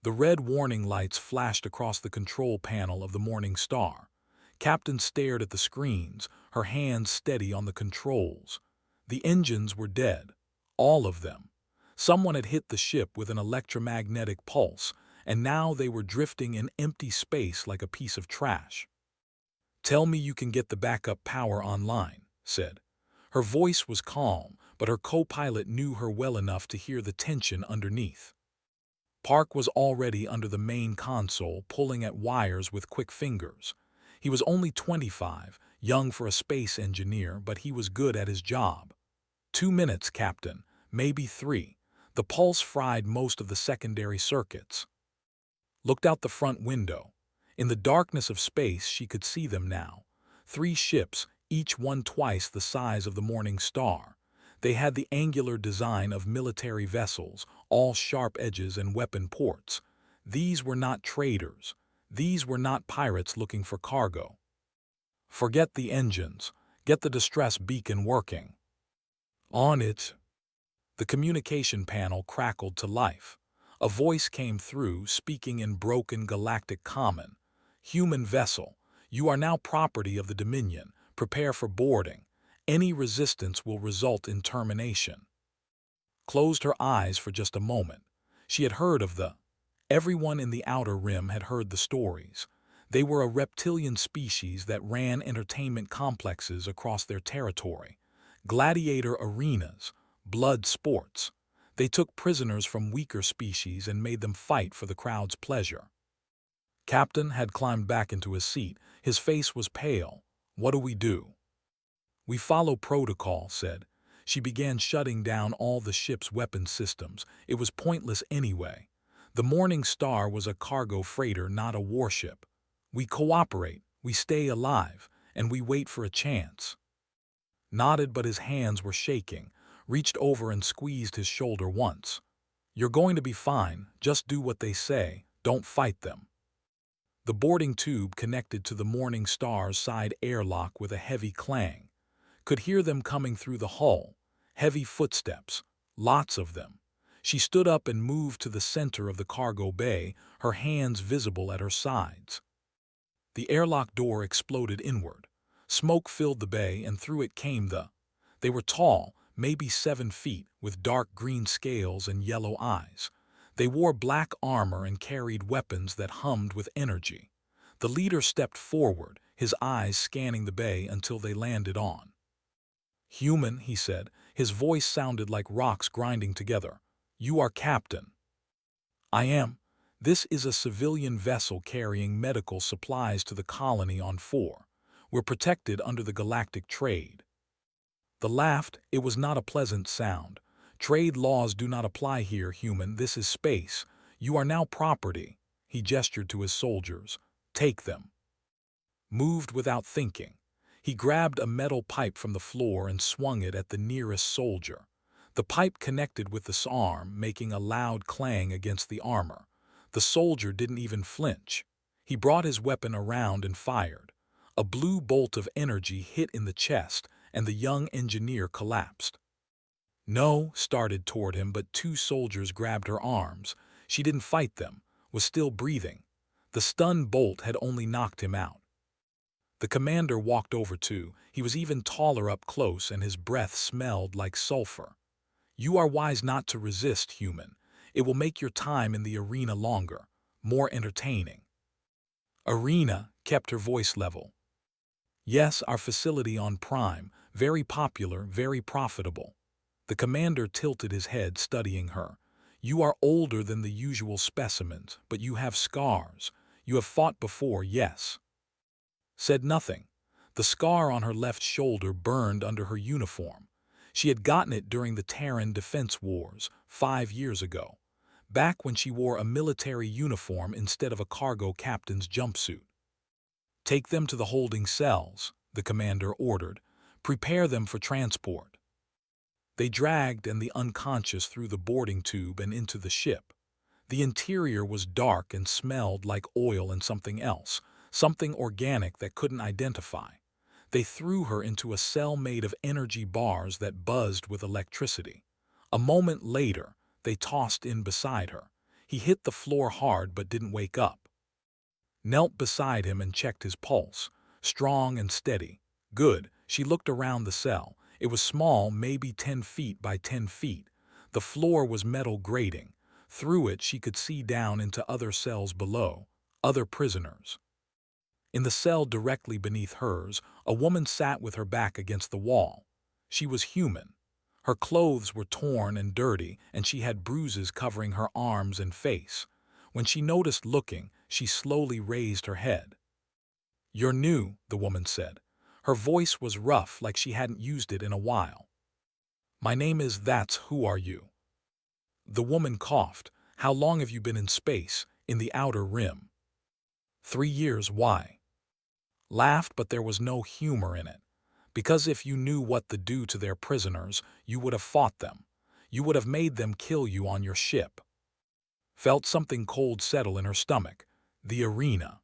The red warning lights flashed across the control panel of the Morning Star. Captain stared at the screens, her hands steady on the controls. The engines were dead. All of them. Someone had hit the ship with an electromagnetic pulse, and now they were drifting in empty space like a piece of trash. "Tell me you can get the backup power online," said. Her voice was calm, but her co-pilot knew her well enough to hear the tension underneath. Park was already under the main console, pulling at wires with quick fingers. He was only 25, young for a space engineer, but he was good at his job. 2 minutes, Captain, maybe 3. The pulse fried most of the secondary circuits. Looked out the front window. In the darkness of space, she could see them now. 3 ships, each one twice the size of the Morning Star. They had the angular design of military vessels, all sharp edges and weapon ports. These were not traders. These were not pirates looking for cargo. Forget the engines. Get the distress beacon working. On it. The communication panel crackled to life. A voice came through, speaking in broken galactic common. "Human vessel, you are now property of the Dominion. Prepare for boarding. Any resistance will result in termination." Closed her eyes for just a moment. She had heard of the... Everyone in the Outer Rim had heard the stories. They were a reptilian species that ran entertainment complexes across their territory. Gladiator arenas, blood sports. They took prisoners from weaker species and made them fight for the crowd's pleasure. Captain had climbed back into his seat. His face was pale. "What do we do?" "We follow protocol," said. She began shutting down all the ship's weapon systems. It was pointless anyway. The Morning Star was a cargo freighter, not a warship. "We cooperate, we stay alive, and we wait for a chance." Nodded, but his hands were shaking. Reached over and squeezed his shoulder once. "You're going to be fine. Just do what they say. Don't fight them." The boarding tube connected to the Morning Star's side airlock with a heavy clang. Could hear them coming through the hull. Heavy footsteps. Lots of them. She stood up and moved to the center of the cargo bay, her hands visible at her sides. The airlock door exploded inward. Smoke filled the bay, and through it came the... They were tall, maybe 7 feet, with dark green scales and yellow eyes. They wore black armor and carried weapons that hummed with energy. The leader stepped forward, his eyes scanning the bay until they landed on. "Human," he said. His voice sounded like rocks grinding together. "You are captain." "I am. This is a civilian vessel carrying medical supplies to the colony on 4. We're protected under the galactic trade." The laughed. It was not a pleasant sound. "Trade laws do not apply here, human. This is space. You are now property." He gestured to his soldiers. "Take them." Moved without thinking. He grabbed a metal pipe from the floor and swung it at the nearest soldier. The pipe connected with the arm, making a loud clang against the armor. The soldier didn't even flinch. He brought his weapon around and fired. A blue bolt of energy hit in the chest, and the young engineer collapsed. "No," started toward him, but 2 soldiers grabbed her arms. She didn't fight them, was still breathing. The stun bolt had only knocked him out. The commander walked over too. He was even taller up close, and his breath smelled like sulfur. "You are wise not to resist, human. It will make your time in the arena longer, more entertaining." "Arena," kept her voice level. "Yes, our facility on Prime. Very popular, very profitable." The commander tilted his head, studying her. "You are older than the usual specimens, but you have scars. You have fought before, yes." Said nothing. The scar on her left shoulder burned under her uniform. She had gotten it during the Terran Defense Wars, 5 years ago, back when she wore a military uniform instead of a cargo captain's jumpsuit. "Take them to the holding cells," the commander ordered. "Prepare them for transport." They dragged the unconscious through the boarding tube and into the ship. The interior was dark and smelled like oil and something else, something organic that couldn't identify. They threw her into a cell made of energy bars that buzzed with electricity. A moment later, they tossed in beside her. He hit the floor hard but didn't wake up. Knelt beside him and checked his pulse. Strong and steady. Good. She looked around the cell. It was small, maybe 10 feet by 10 feet. The floor was metal grating. Through it she could see down into other cells below, other prisoners. In the cell directly beneath hers, a woman sat with her back against the wall. She was human. Her clothes were torn and dirty, and she had bruises covering her arms and face. When she noticed looking, she slowly raised her head. "You're new," the woman said. Her voice was rough, like she hadn't used it in a while. "My name is That's Who Are You?" The woman coughed. "How long have you been in space, in the outer rim?" 3 years, why? Laughed, but there was no humor in it. Because if you knew what to do to their prisoners, you would have fought them. You would have made them kill you on your ship. Felt something cold settle in her stomach. The arena.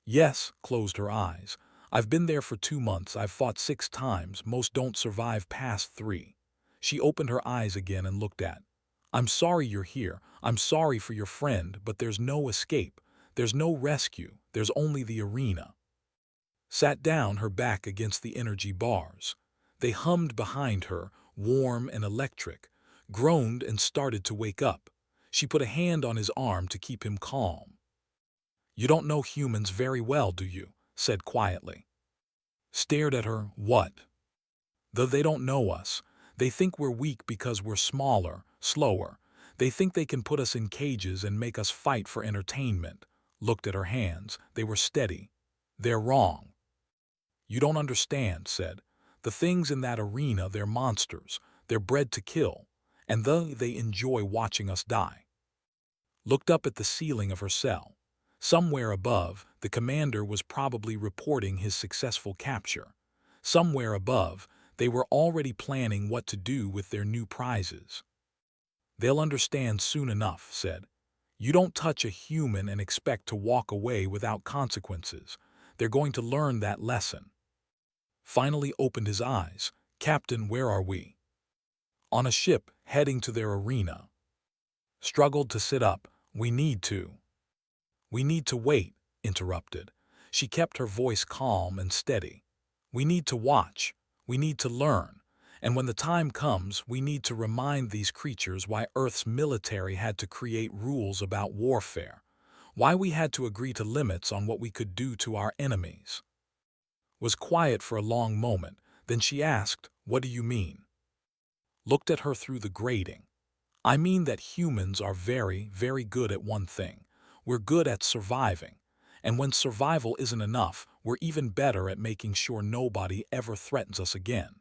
Yes, closed her eyes. I've been there for 2 months. I've fought 6 times. Most don't survive past 3. She opened her eyes again and looked at. I'm sorry you're here. I'm sorry for your friend, but there's no escape. There's no rescue. There's only the arena. Sat down, her back against the energy bars. They hummed behind her, warm and electric, groaned and started to wake up. She put a hand on his arm to keep him calm. You don't know humans very well, do you? Said quietly. Stared at her, what? Though they don't know us. They think we're weak because we're smaller, slower. They think they can put us in cages and make us fight for entertainment. Looked at her hands. They were steady. They're wrong. You don't understand, said. The things in that arena, they're monsters. They're bred to kill. And they enjoy watching us die. Looked up at the ceiling of her cell. Somewhere above, the commander was probably reporting his successful capture. Somewhere above, they were already planning what to do with their new prizes. They'll understand soon enough, said. You don't touch a human and expect to walk away without consequences. They're going to learn that lesson. Finally opened his eyes. Captain, where are we? On a ship, heading to their arena. Struggled to sit up. We need to wait, interrupted. She kept her voice calm and steady. We need to watch. We need to learn. And when the time comes, we need to remind these creatures why Earth's military had to create rules about warfare. Why we had to agree to limits on what we could do to our enemies. Was quiet for a long moment, then she asked, what do you mean? Looked at her through the grating. I mean that humans are very, very good at one thing. We're good at surviving. And when survival isn't enough, we're even better at making sure nobody ever threatens us again.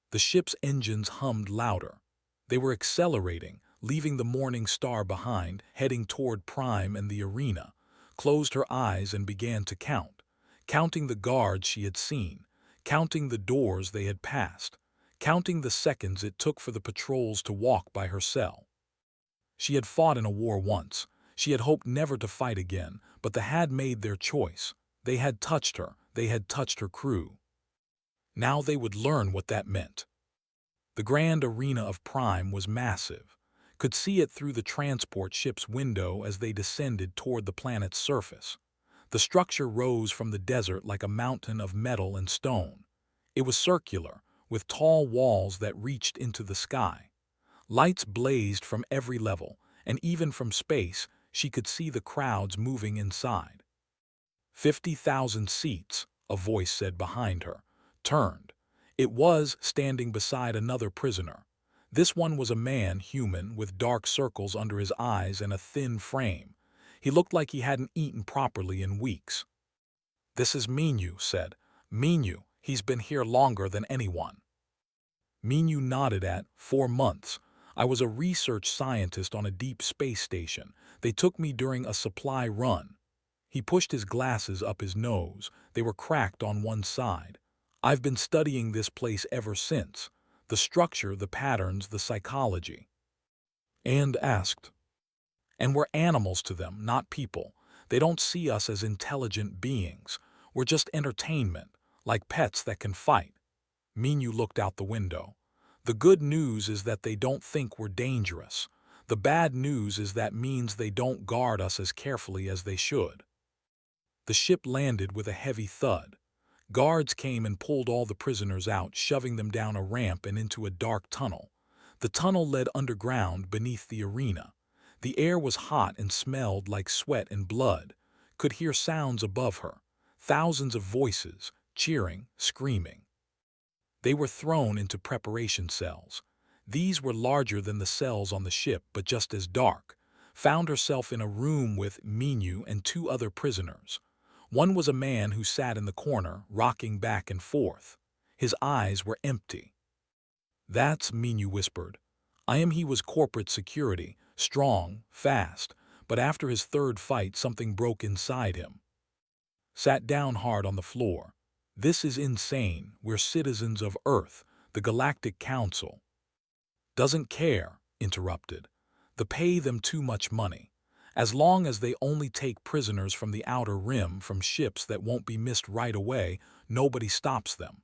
The ship's engines hummed louder. They were accelerating, leaving the morning star behind, heading toward Prime and the arena. Closed her eyes and began to count. Counting the guards she had seen, counting the doors they had passed, counting the seconds it took for the patrols to walk by her cell. She had fought in a war once. She had hoped never to fight again, but they had made their choice. They had touched her. They had touched her crew. Now they would learn what that meant. The grand arena of Prime was massive. Could see it through the transport ship's window as they descended toward the planet's surface. The structure rose from the desert like a mountain of metal and stone. It was circular, with tall walls that reached into the sky. Lights blazed from every level, and even from space, she could see the crowds moving inside. 50,000 seats, a voice said behind her. Turned. It was standing beside another prisoner. This one was a man, human, with dark circles under his eyes and a thin frame. He looked like he hadn't eaten properly in weeks. This is Minyu, said. Minyu, he's been here longer than anyone. Minyu nodded at 4 months. I was a research scientist on a deep space station. They took me during a supply run. He pushed his glasses up his nose. They were cracked on one side. I've been studying this place ever since. The structure, the patterns, the psychology. And asked. And we're animals to them, not people. They don't see us as intelligent beings. We're just entertainment, like pets that can fight. Minyu looked out the window. The good news is that they don't think we're dangerous. The bad news is that means they don't guard us as carefully as they should. The ship landed with a heavy thud. Guards came and pulled all the prisoners out, shoving them down a ramp and into a dark tunnel. The tunnel led underground beneath the arena. The air was hot and smelled like sweat and blood. Could hear sounds above her. Thousands of voices, cheering, screaming. They were thrown into preparation cells. These were larger than the cells on the ship, but just as dark. Found herself in a room with Minyu and two other prisoners. One was a man who sat in the corner, rocking back and forth. His eyes were empty. "That's," Minyu whispered. He was corporate security, strong, fast, but after his third fight something broke inside him. Sat down hard on the floor. "This is insane. We're citizens of Earth, the Galactic Council." "Doesn't care," interrupted. "They pay them too much money. As long as they only take prisoners from the outer rim, from ships that won't be missed right away, nobody stops them."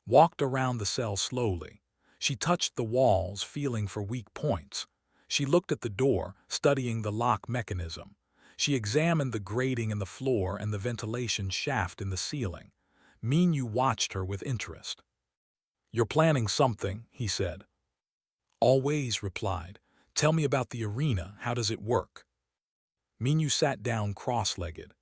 Walked around the cell slowly. She touched the walls, feeling for weak points. She looked at the door, studying the lock mechanism. She examined the grating in the floor and the ventilation shaft in the ceiling. Minyu watched her with interest. "You're planning something," he said. "Always," replied. "Tell me about the arena. How does it work?" Minyu sat down cross-legged.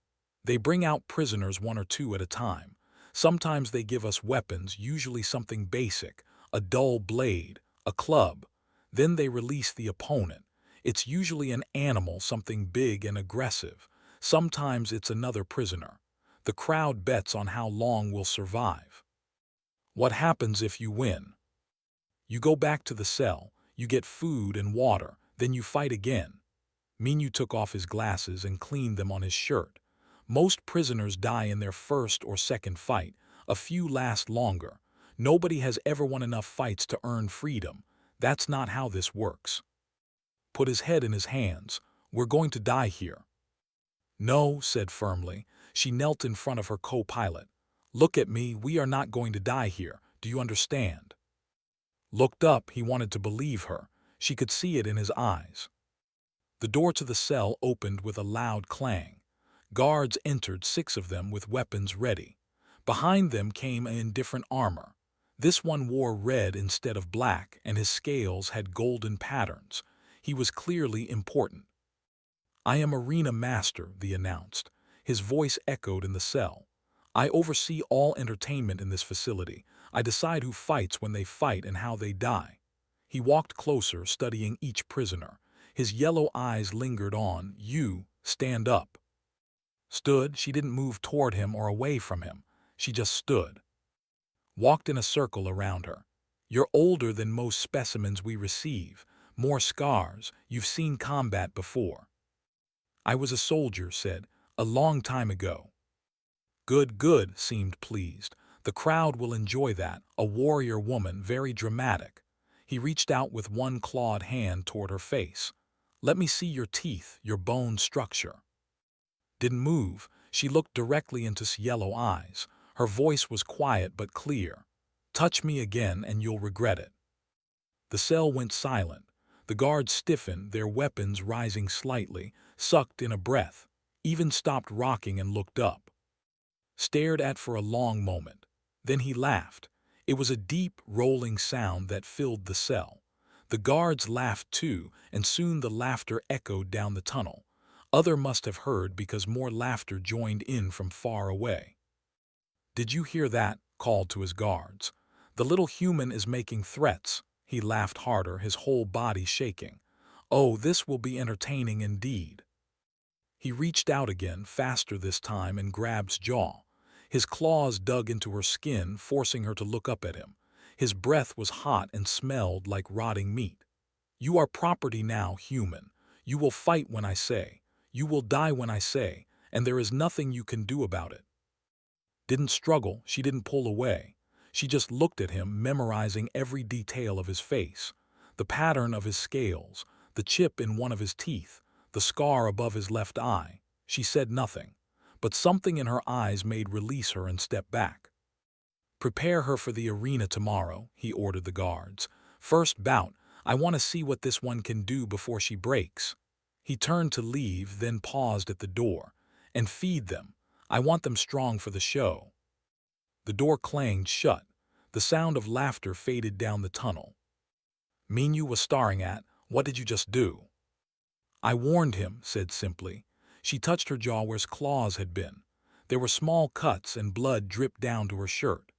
"They bring out prisoners one or two at a time. Sometimes they give us weapons, usually something basic, a dull blade, a club. Then they release the opponent. It's usually an animal, something big and aggressive. Sometimes it's another prisoner. The crowd bets on how long we'll survive." "What happens if you win?" "You go back to the cell, you get food and water, then you fight again." Minyu took off his glasses and cleaned them on his shirt. "Most prisoners die in their first or second fight. A few last longer. Nobody has ever won enough fights to earn freedom. That's not how this works." Put his head in his hands. "We're going to die here." "No," said firmly. She knelt in front of her co-pilot. "Look at me, we are not going to die here. Do you understand?" Looked up, he wanted to believe her. She could see it in his eyes. The door to the cell opened with a loud clang. Guards entered, 6 of them with weapons ready. Behind them came in different armor. This one wore red instead of black, and his scales had golden patterns. He was clearly important. "I am Arena Master," he announced. His voice echoed in the cell. "I oversee all entertainment in this facility. I decide who fights, when they fight, and how they die." He walked closer, studying each prisoner. His yellow eyes lingered on, "You, stand up." Stood. She didn't move toward him or away from him. She just stood. Walked in a circle around her. "You're older than most specimens we receive. More scars. You've seen combat before." "I was a soldier," said. "A long time ago." "Good, good," seemed pleased. "The crowd will enjoy that. A warrior woman, very dramatic." He reached out with one clawed hand toward her face. "Let me see your teeth, your bone structure." Didn't move. She looked directly into his yellow eyes. Her voice was quiet but clear. "Touch me again and you'll regret it." The cell went silent. The guards stiffened, their weapons rising slightly, sucked in a breath, even stopped rocking and looked up. Stared at for a long moment. Then he laughed. It was a deep, rolling sound that filled the cell. The guards laughed too, and soon the laughter echoed down the tunnel. Other must have heard because more laughter joined in from far away. "Did you hear that?" called to his guards. "The little human is making threats." He laughed harder, his whole body shaking. "Oh, this will be entertaining indeed." He reached out again, faster this time, and grabbed jaw. His claws dug into her skin, forcing her to look up at him. His breath was hot and smelled like rotting meat. "You are property now, human. You will fight when I say. You will die when I say, and there is nothing you can do about it." Didn't struggle, she didn't pull away. She just looked at him, memorizing every detail of his face. The pattern of his scales, the chip in one of his teeth, the scar above his left eye. She said nothing, but something in her eyes made release her and step back. "Prepare her for the arena tomorrow," he ordered the guards. "First bout, I want to see what this one can do before she breaks." He turned to leave, then paused at the door. "And feed them. I want them strong for the show." The door clanged shut. The sound of laughter faded down the tunnel. "Minyu was staring at, what did you just do?" "I warned him," said simply. She touched her jaw where his claws had been. There were small cuts and blood dripped down to her shirt.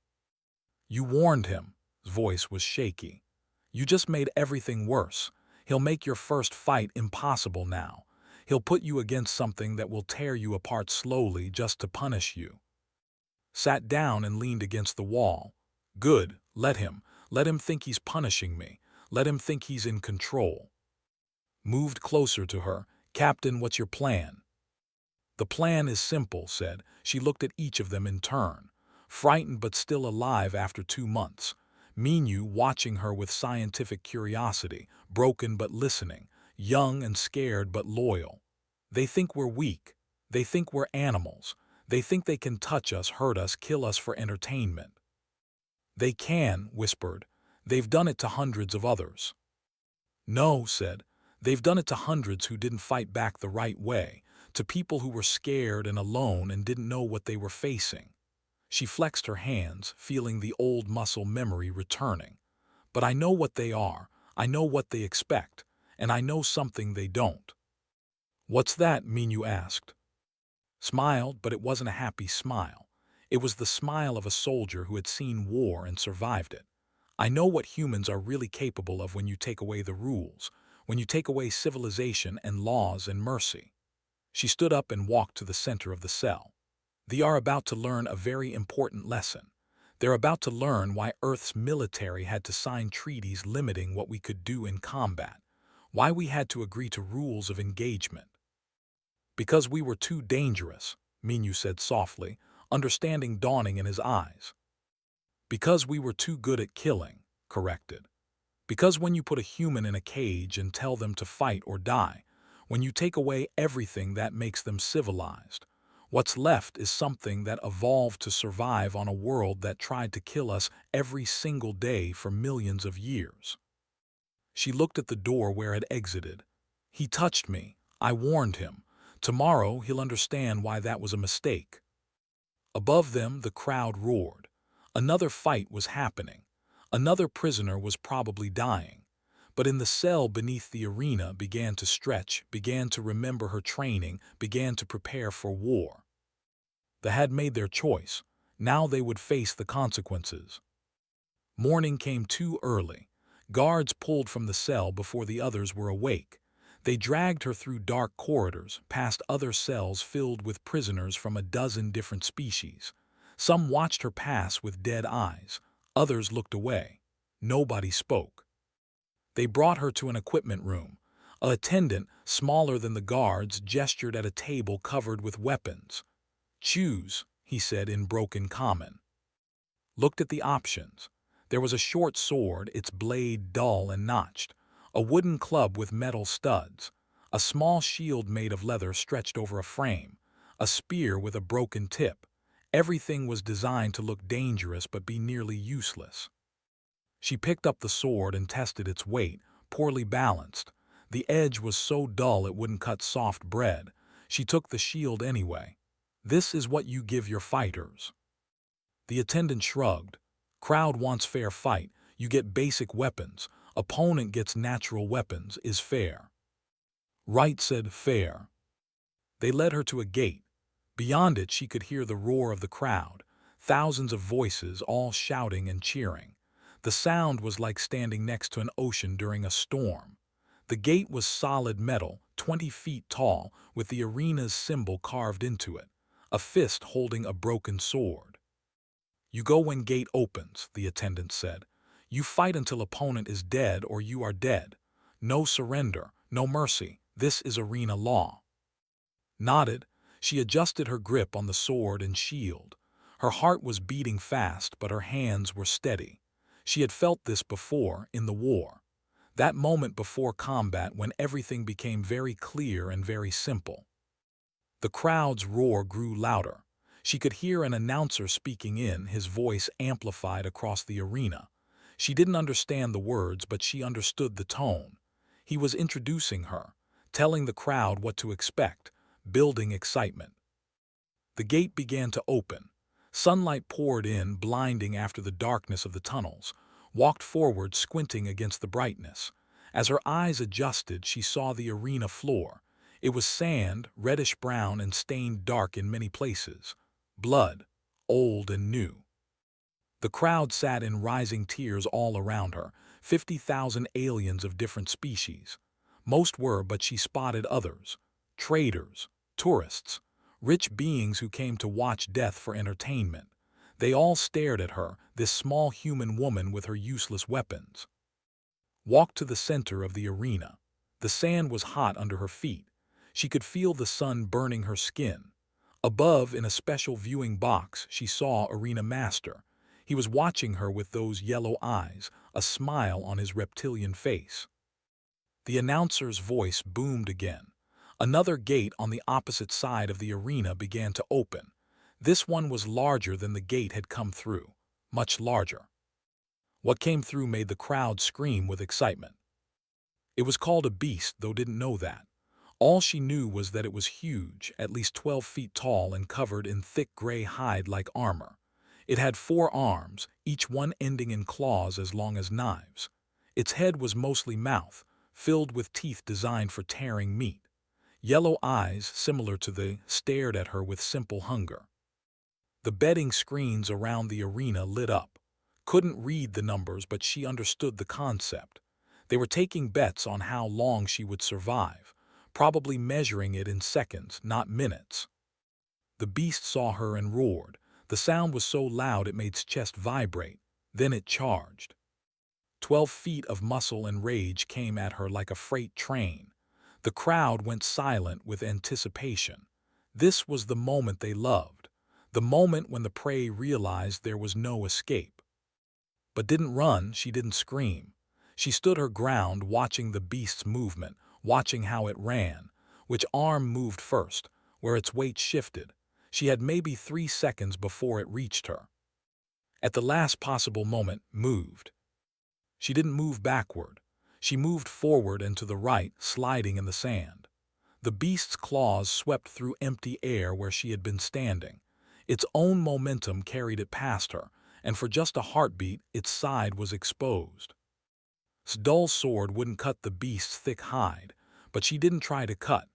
"You warned him." His voice was shaky. "You just made everything worse. He'll make your first fight impossible now. He'll put you against something that will tear you apart slowly just to punish you." Sat down and leaned against the wall. "Good, let him. Let him think he's punishing me. Let him think he's in control." Moved closer to her. "Captain, what's your plan?" "The plan is simple," said. She looked at each of them in turn. Frightened but still alive after 2 months. Minyu watching her with scientific curiosity, broken but listening, young and scared but loyal. "They think we're weak. They think we're animals. They think they can touch us, hurt us, kill us for entertainment." "They can," whispered. "They've done it to hundreds of others." "No," said. "They've done it to hundreds who didn't fight back the right way, to people who were scared and alone and didn't know what they were facing." She flexed her hands, feeling the old muscle memory returning. "But I know what they are, I know what they expect, and I know something they don't." "What's that?" Minyu asked. Smiled, but it wasn't a happy smile. It was the smile of a soldier who had seen war and survived it. "I know what humans are really capable of when you take away the rules, when you take away civilization and laws and mercy." She stood up and walked to the center of the cell. "They are about to learn a very important lesson. They're about to learn why Earth's military had to sign treaties limiting what we could do in combat, why we had to agree to rules of engagement." "Because we were too dangerous," Minyu said softly, understanding dawning in his eyes. "Because we were too good at killing," corrected. "Because when you put a human in a cage and tell them to fight or die, when you take away everything that makes them civilized, what's left is something that evolved to survive on a world that tried to kill us every single day for millions of years." She looked at the door where it exited. "He touched me. I warned him. Tomorrow he'll understand why that was a mistake." Above them, the crowd roared. Another fight was happening. Another prisoner was probably dying. But in the cell beneath the arena began to stretch, began to remember her training, began to prepare for war. They had made their choice. Now they would face the consequences. Morning came too early. Guards pulled from the cell before the others were awake. They dragged her through dark corridors, past other cells filled with prisoners from a dozen different species. Some watched her pass with dead eyes. Others looked away. Nobody spoke. They brought her to an equipment room. An attendant, smaller than the guards, gestured at a table covered with weapons. "Choose," he said in broken common. Looked at the options. There was a short sword, its blade dull and notched. A wooden club with metal studs. A small shield made of leather stretched over a frame. A spear with a broken tip. Everything was designed to look dangerous but be nearly useless. She picked up the sword and tested its weight, poorly balanced. The edge was so dull it wouldn't cut soft bread. She took the shield anyway. "This is what you give your fighters." The attendant shrugged. "Crowd wants fair fight. You get basic weapons. Opponent gets natural weapons, is fair." "Right," said fair. They led her to a gate. Beyond it she could hear the roar of the crowd. Thousands of voices, all shouting and cheering. The sound was like standing next to an ocean during a storm. The gate was solid metal, 20 feet tall, with the arena's symbol carved into it. A fist holding a broken sword. "You go when gate opens," the attendant said. "You fight until opponent is dead or you are dead. No surrender, no mercy. This is arena law." Nodded. She adjusted her grip on the sword and shield. Her heart was beating fast, but her hands were steady. She had felt this before, in the war. That moment before combat when everything became very clear and very simple. The crowd's roar grew louder. She could hear an announcer speaking in, his voice amplified across the arena. She didn't understand the words, but she understood the tone. He was introducing her, telling the crowd what to expect, building excitement. The gate began to open. Sunlight poured in, blinding after the darkness of the tunnels, walked forward, squinting against the brightness. As her eyes adjusted, she saw the arena floor. It was sand, reddish-brown and stained dark in many places. Blood, old and new. The crowd sat in rising tiers all around her, 50,000 aliens of different species. Most were, but she spotted others. Traders, tourists, rich beings who came to watch death for entertainment. They all stared at her, this small human woman with her useless weapons. Walked to the center of the arena. The sand was hot under her feet. She could feel the sun burning her skin. Above, in a special viewing box, she saw Arena Master. He was watching her with those yellow eyes, a smile on his reptilian face. The announcer's voice boomed again. Another gate on the opposite side of the arena began to open. This one was larger than the gate had come through, much larger. What came through made the crowd scream with excitement. It was called a beast, though didn't know that. All she knew was that it was huge, at least 12 feet tall and covered in thick gray hide like armor. It had 4 arms, each one ending in claws as long as knives. Its head was mostly mouth, filled with teeth designed for tearing meat. Yellow eyes, similar to the, stared at her with simple hunger. The betting screens around the arena lit up. Couldn't read the numbers, but she understood the concept. They were taking bets on how long she would survive, probably measuring it in seconds, not minutes. The beast saw her and roared. The sound was so loud it made its chest vibrate. Then it charged. 12 feet of muscle and rage came at her like a freight train. The crowd went silent with anticipation. This was the moment they loved, the moment when the prey realized there was no escape. But didn't run, she didn't scream. She stood her ground, watching the beast's movement, watching how it ran, which arm moved first, where its weight shifted. She had maybe 3 seconds before it reached her. At the last possible moment, moved. She didn't move backward. She moved forward and to the right, sliding in the sand. The beast's claws swept through empty air where she had been standing. Its own momentum carried it past her, and for just a heartbeat, its side was exposed. Its dull sword wouldn't cut the beast's thick hide, but she didn't try to cut.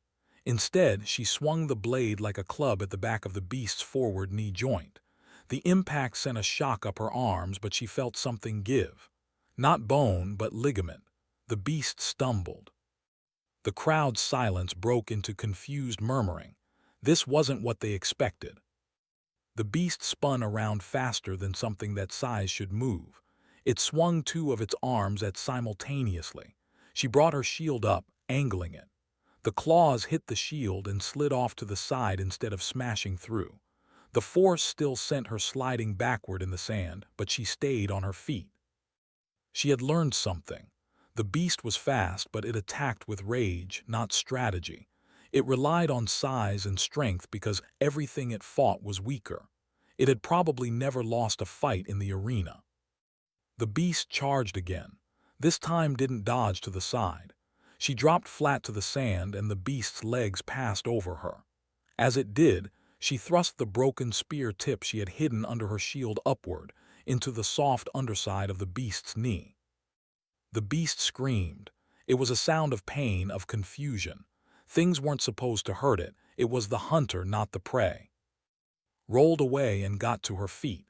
Instead, she swung the blade like a club at the back of the beast's forward knee joint. The impact sent a shock up her arms, but she felt something give. Not bone, but ligament. The beast stumbled. The crowd's silence broke into confused murmuring. This wasn't what they expected. The beast spun around faster than something that size should move. It swung 2 of its arms at simultaneously. She brought her shield up, angling it. The claws hit the shield and slid off to the side instead of smashing through. The force still sent her sliding backward in the sand, but she stayed on her feet. She had learned something. The beast was fast, but it attacked with rage, not strategy. It relied on size and strength because everything it fought was weaker. It had probably never lost a fight in the arena. The beast charged again. This time didn't dodge to the side. She dropped flat to the sand and the beast's legs passed over her. As it did, she thrust the broken spear tip she had hidden under her shield upward into the soft underside of the beast's knee. The beast screamed. It was a sound of pain, of confusion. Things weren't supposed to hurt it. It was the hunter, not the prey. Rolled away and got to her feet.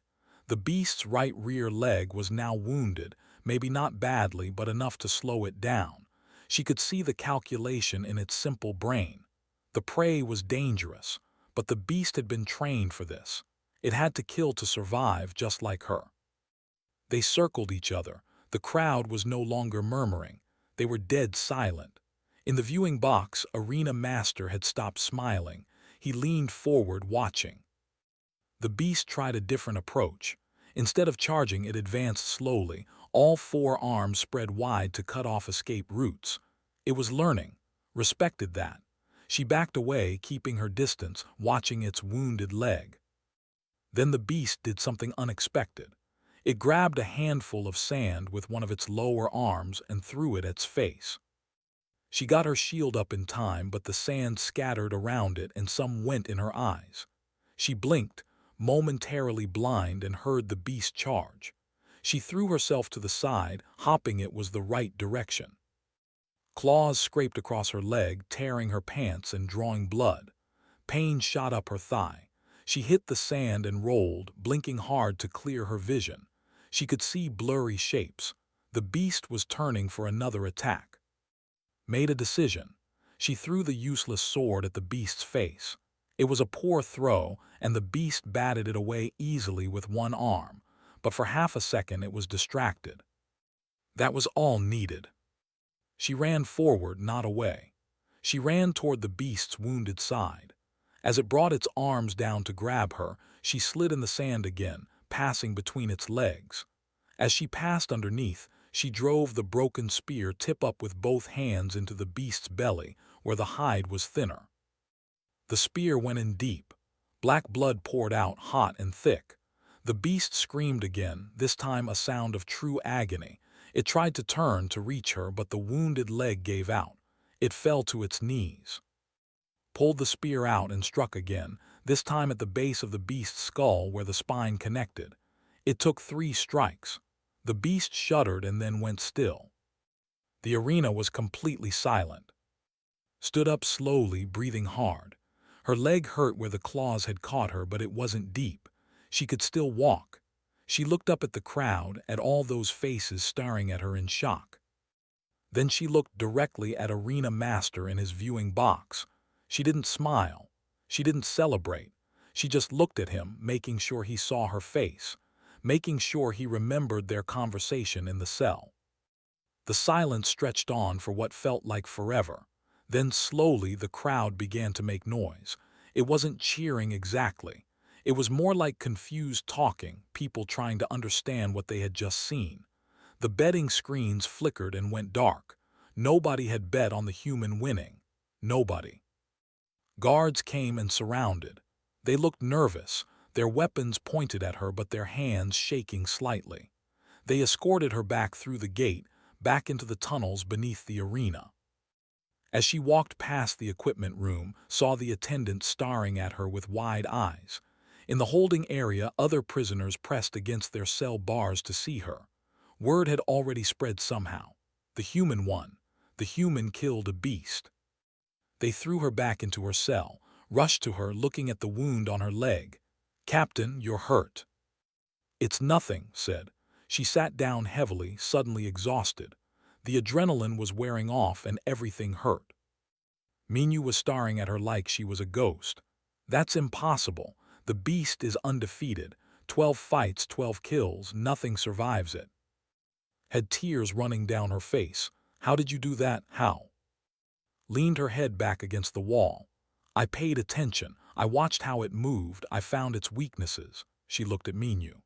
The beast's right rear leg was now wounded, maybe not badly, but enough to slow it down. She could see the calculation in its simple brain. The prey was dangerous, but the beast had been trained for this. It had to kill to survive, just like her. They circled each other. The crowd was no longer murmuring. They were dead silent. In the viewing box, Arena Master had stopped smiling. He leaned forward, watching. The beast tried a different approach. Instead of charging, it advanced slowly, all 4 arms spread wide to cut off escape routes. It was learning, respected that. She backed away, keeping her distance, watching its wounded leg. Then the beast did something unexpected. It grabbed a handful of sand with one of its lower arms and threw it at its face. She got her shield up in time, but the sand scattered around it and some went in her eyes. She blinked, momentarily blind, and heard the beast charge. She threw herself to the side, hopping it was the right direction. Claws scraped across her leg, tearing her pants and drawing blood. Pain shot up her thigh. She hit the sand and rolled, blinking hard to clear her vision. She could see blurry shapes. The beast was turning for another attack. Made a decision. She threw the useless sword at the beast's face. It was a poor throw, and the beast batted it away easily with one arm, but for half a second it was distracted. That was all needed. She ran forward, not away. She ran toward the beast's wounded side. As it brought its arms down to grab her, she slid in the sand again, passing between its legs. As she passed underneath, she drove the broken spear tip up with both hands into the beast's belly, where the hide was thinner. The spear went in deep. Black blood poured out, hot and thick. The beast screamed again, this time a sound of true agony. It tried to turn to reach her, but the wounded leg gave out. It fell to its knees. Pulled the spear out and struck again, this time at the base of the beast's skull where the spine connected. It took 3 strikes. The beast shuddered and then went still. The arena was completely silent. Stood up slowly, breathing hard. Her leg hurt where the claws had caught her, but it wasn't deep. She could still walk. She looked up at the crowd, at all those faces staring at her in shock. Then she looked directly at Arena Master in his viewing box. She didn't smile. She didn't celebrate. She just looked at him, making sure he saw her face, making sure he remembered their conversation in the cell. The silence stretched on for what felt like forever. Then slowly the crowd began to make noise. It wasn't cheering exactly. It was more like confused talking, people trying to understand what they had just seen. The betting screens flickered and went dark. Nobody had bet on the human winning. Nobody. Guards came and surrounded. They looked nervous, their weapons pointed at her but their hands shaking slightly. They escorted her back through the gate, back into the tunnels beneath the arena. As she walked past the equipment room, saw the attendant staring at her with wide eyes. In the holding area, other prisoners pressed against their cell bars to see her. Word had already spread somehow. The human won. The human killed a beast. They threw her back into her cell, rushed to her looking at the wound on her leg. "Captain, you're hurt." "It's nothing," said. She sat down heavily, suddenly exhausted. The adrenaline was wearing off and everything hurt. Minyu was staring at her like she was a ghost. "That's impossible. The beast is undefeated. 12 fights, 12 kills, nothing survives it." Had tears running down her face. "How did you do that? How?" Leaned her head back against the wall. "I paid attention. I watched how it moved. I found its weaknesses." She looked at Minyu.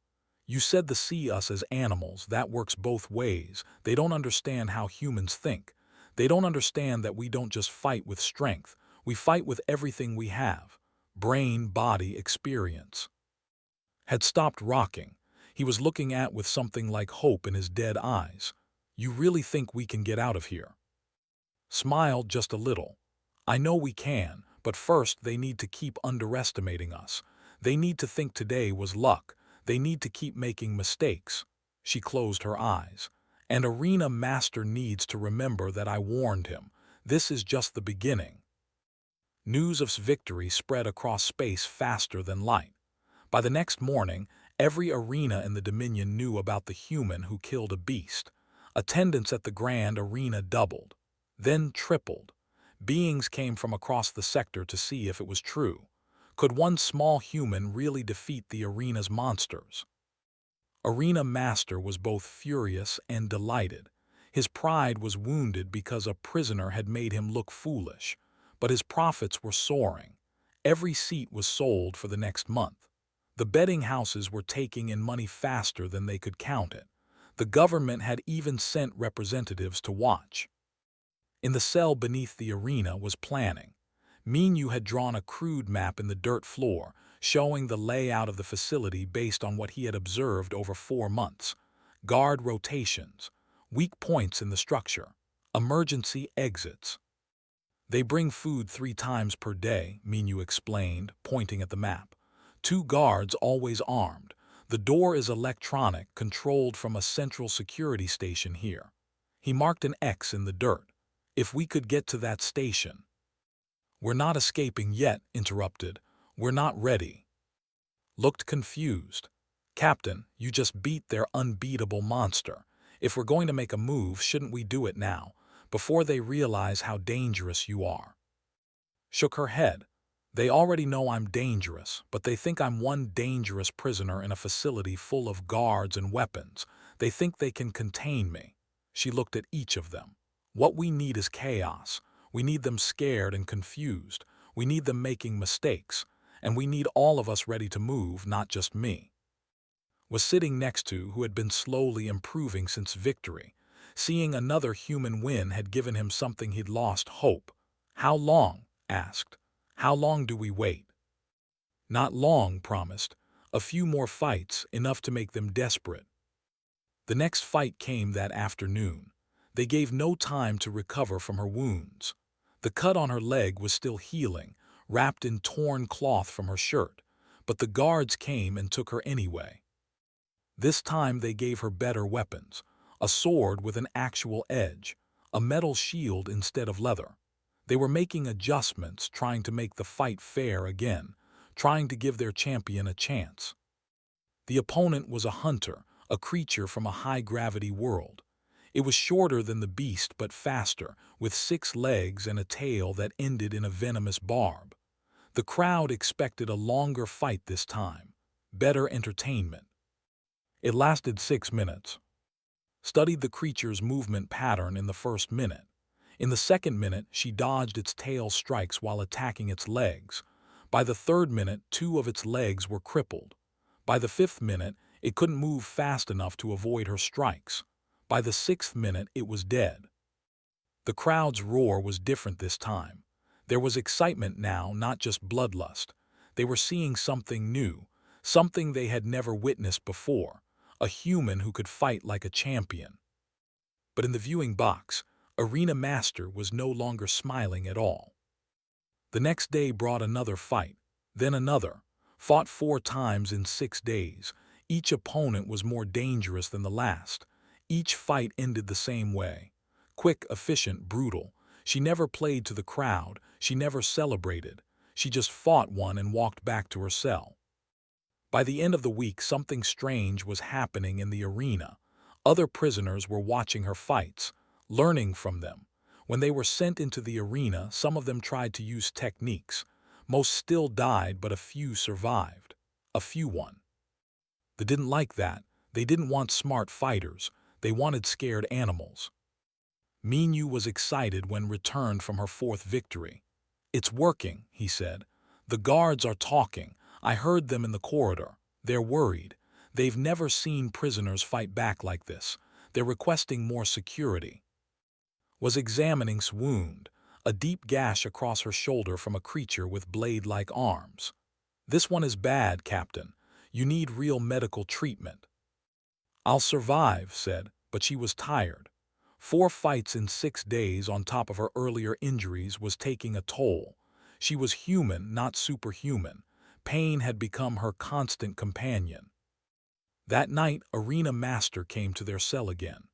"You said they see us as animals. That works both ways. They don't understand how humans think. They don't understand that we don't just fight with strength. We fight with everything we have. Brain, body, experience." Had stopped rocking. He was looking at with something like hope in his dead eyes. "You really think we can get out of here?" Smiled just a little. "I know we can, but first they need to keep underestimating us. They need to think today was luck. They need to keep making mistakes." She closed her eyes. "And Arena Master needs to remember that I warned him. This is just the beginning." News of victory spread across space faster than light. By the next morning, every arena in the Dominion knew about the human who killed a beast. Attendance at the Grand Arena doubled, then tripled. Beings came from across the sector to see if it was true. Could one small human really defeat the arena's monsters? Arena Master was both furious and delighted. His pride was wounded because a prisoner had made him look foolish, but his profits were soaring. Every seat was sold for the next month. The betting houses were taking in money faster than they could count it. The government had even sent representatives to watch. In the cell beneath the arena was planning. Minyu had drawn a crude map in the dirt floor, showing the layout of the facility based on what he had observed over 4 months. Guard rotations, weak points in the structure, emergency exits. They bring food 3 times per day, Minyu explained, pointing at the map. 2 guards always armed. The door is electronic, controlled from a central security station here. He marked an X in the dirt. If we could get to that station. We're not escaping yet, interrupted. We're not ready. Looked confused. Captain, you just beat their unbeatable monster. If we're going to make a move, shouldn't we do it now, before they realize how dangerous you are? Shook her head. They already know I'm dangerous, but they think I'm one dangerous prisoner in a facility full of guards and weapons. They think they can contain me. She looked at each of them. What we need is chaos. We need them scared and confused. We need them making mistakes. And we need all of us ready to move, not just me. Was sitting next to who had been slowly improving since victory. Seeing another human win had given him something he'd lost hope. How long? Asked. How long do we wait? Not long, promised. A few more fights, enough to make them desperate. The next fight came that afternoon. They gave no time to recover from her wounds. The cut on her leg was still healing, wrapped in torn cloth from her shirt, but the guards came and took her anyway. This time they gave her better weapons, a sword with an actual edge, a metal shield instead of leather. They were making adjustments, trying to make the fight fair again, trying to give their champion a chance. The opponent was a hunter, a creature from a high-gravity world. It was shorter than the beast but faster, with 6 legs and a tail that ended in a venomous barb. The crowd expected a longer fight this time, better entertainment. It lasted 6 minutes. Studied the creature's movement pattern in the first minute. In the second minute, she dodged its tail strikes while attacking its legs. By the third minute, 2 of its legs were crippled. By the 5th minute, it couldn't move fast enough to avoid her strikes. By the 6th minute, it was dead. The crowd's roar was different this time. There was excitement now, not just bloodlust. They were seeing something new, something they had never witnessed before, a human who could fight like a champion. But in the viewing box, Arena Master was no longer smiling at all. The next day brought another fight, then another, fought 4 times in 6 days. Each opponent was more dangerous than the last. Each fight ended the same way. Quick, efficient, brutal. She never played to the crowd, she never celebrated. She just fought one and walked back to her cell. By the end of the week, something strange was happening in the arena. Other prisoners were watching her fights, learning from them. When they were sent into the arena, some of them tried to use techniques. Most still died, but a few survived. A few won. They didn't like that. They didn't want smart fighters. They wanted scared animals. Minyu was excited when returned from her 4th victory. It's working, he said. The guards are talking. I heard them in the corridor. They're worried. They've never seen prisoners fight back like this. They're requesting more security. Was examining S's wound, a deep gash across her shoulder from a creature with blade-like arms. This one is bad, Captain. You need real medical treatment. I'll survive, said, but she was tired. 4 fights in 6 days on top of her earlier injuries was taking a toll. She was human, not superhuman. Pain had become her constant companion. That night, Arena Master came to their cell again.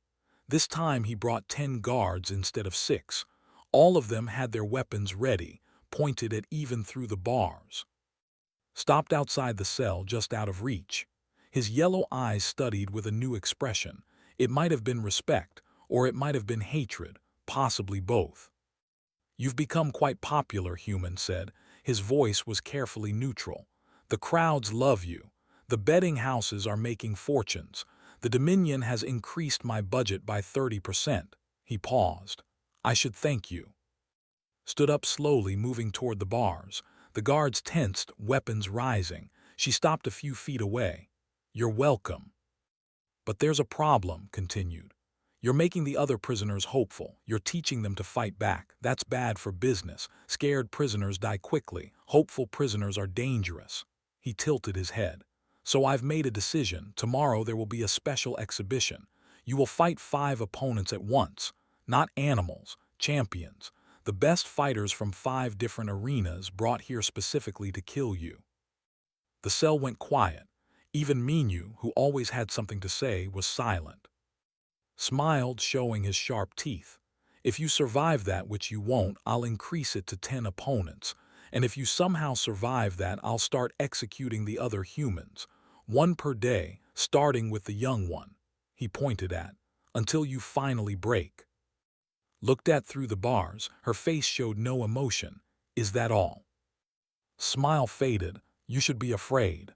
This time he brought 10 guards instead of 6. All of them had their weapons ready, pointed at even through the bars. Stopped outside the cell, just out of reach. His yellow eyes studied with a new expression. It might have been respect, or it might have been hatred, possibly both. You've become quite popular, Human said. His voice was carefully neutral. The crowds love you. The betting houses are making fortunes. The Dominion has increased my budget by 30%. He paused. I should thank you. Stood up slowly, moving toward the bars. The guards tensed, weapons rising. She stopped a few feet away. You're welcome. But there's a problem, continued. You're making the other prisoners hopeful. You're teaching them to fight back. That's bad for business. Scared prisoners die quickly. Hopeful prisoners are dangerous. He tilted his head. So I've made a decision. Tomorrow there will be a special exhibition. You will fight 5 opponents at once. Not animals, champions. The best fighters from 5 different arenas brought here specifically to kill you. The cell went quiet. Even Minyu, who always had something to say, was silent. Smiled, showing his sharp teeth. If you survive that, which you won't, I'll increase it to 10 opponents. And if you somehow survive that, I'll start executing the other humans. 1 per day, starting with the young one, he pointed at, until you finally break. Looked at through the bars, her face showed no emotion. Is that all? Smile faded. You should be afraid.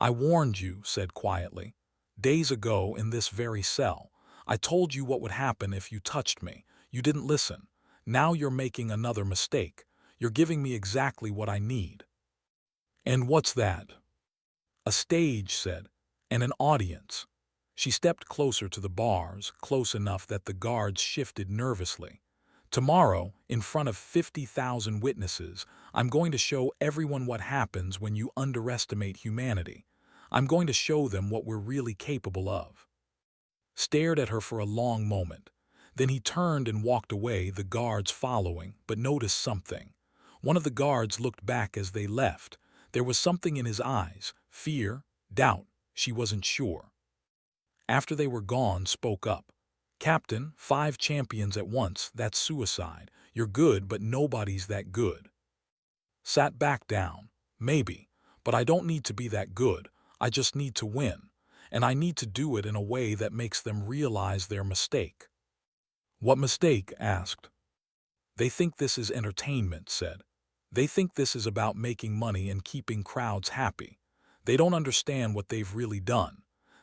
I warned you, said quietly. Days ago in this very cell. I told you what would happen if you touched me. You didn't listen. Now you're making another mistake. You're giving me exactly what I need. And what's that? A stage, said, and an audience. She stepped closer to the bars, close enough that the guards shifted nervously. Tomorrow, in front of 50,000 witnesses, I'm going to show everyone what happens when you underestimate humanity. I'm going to show them what we're really capable of. Stared at her for a long moment. Then he turned and walked away, the guards following, but noticed something. One of the guards looked back as they left. There was something in his eyes, fear, doubt, she wasn't sure. After they were gone, spoke up. Captain, 5 champions at once, that's suicide. You're good, but nobody's that good. Sat back down. Maybe, but I don't need to be that good. I just need to win. And I need to do it in a way that makes them realize their mistake. What mistake? Asked. They think this is entertainment, said. They think this is about making money and keeping crowds happy. They don't understand what they've really done.